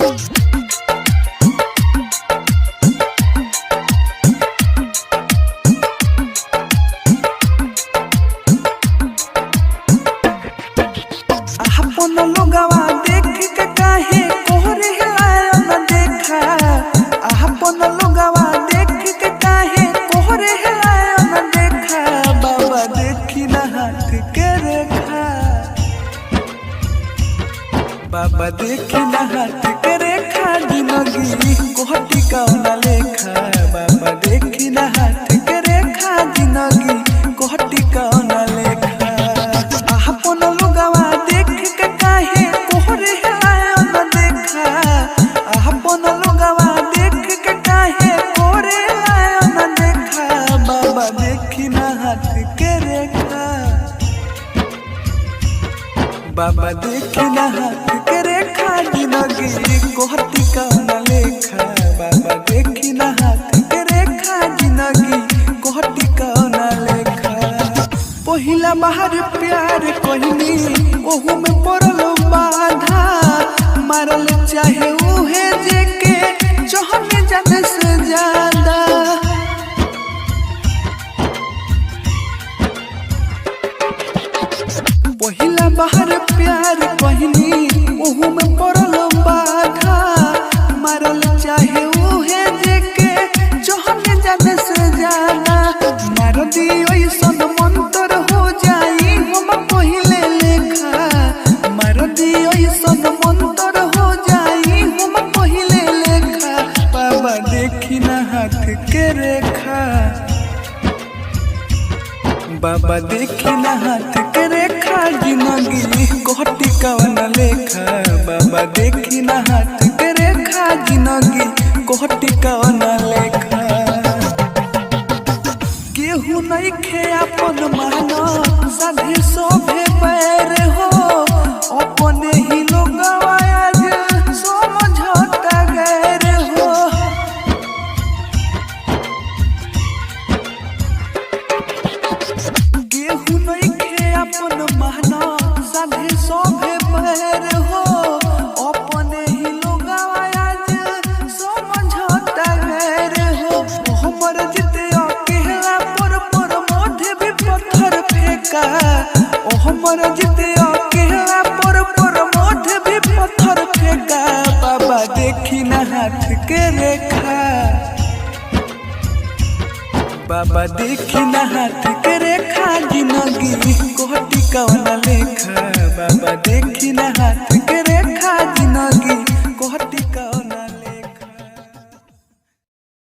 अपन लोगवा देख के काहे कोहरे हिलायो न देखा। अपन लोगवा देख के काहे कोहरे हिलायो न देखा। बाबा देखी ना हाथ के रेखा, बाबा देखी ना हाथ के रेखा। जिंदगी कोहटी कौन लेखा। बाबा देखी ना हाथ के रेखा, जिंदगी कोहटी कौन लेखा। अपन लोगवा देख के काहे कोहरे हिलायो न देखा। अपन लोगवा देख के काहे कोहरे हिलायो न देखा। बाबा देखी ना हाथ के रेखा, बाबा देखी ना हाथ के रेखा। जिंदगी कोहटी कौन लेखा। बाबा देखी ना हाथ के रेखा, जिंदगी कोहटी कौन लेखा। पहिला बाहर प्यार कहनी ओहू में पड़ल बाधा। मारल चाहे उहे जेके चाहने जाने से ज्यादा। पहिला बाहर प्यार कहनी ओहू में पड़ल बाधा। मारल चाहे उहे जेके चाहने जाने से ज्यादा। मार दी ऐसन मंतर हो जाई हम पहिले लेखा। मार दी ऐसन मंतर हो जाई हम पहिले लेखा। बाबा देखी ना हाथ के रेखा, बाबा देखी ना हाथ के रेखा। जिंदगी कोहटी कौन लेखा। बाबा देखी ना हाथ के रेखा, जिंदगी कोहटी कौन लेखा। केहू नहीं खे अपन मानो साधे सोभे पैर हो। अपने ही लोग आज समझौता गैर हो। केहू नहीं खे अपन मानो साधे सोभे पैर हो। अपने ही लोग आज समझौता गैर हो। हमर जिते अकेला पर मोढ़े भी पत्थर फेंका। ओ हमर जिते अकेला पर मोढ़े भी पत्थर फेंका। बाबा देखी ना हाथ के रेखा, बाबा देखी ना हाथ के रेखा। जिंदगी कोहटी कौन लेखा। बाबा देखी ना हाथ के रेखा, जिंदगी कोहटी कौन।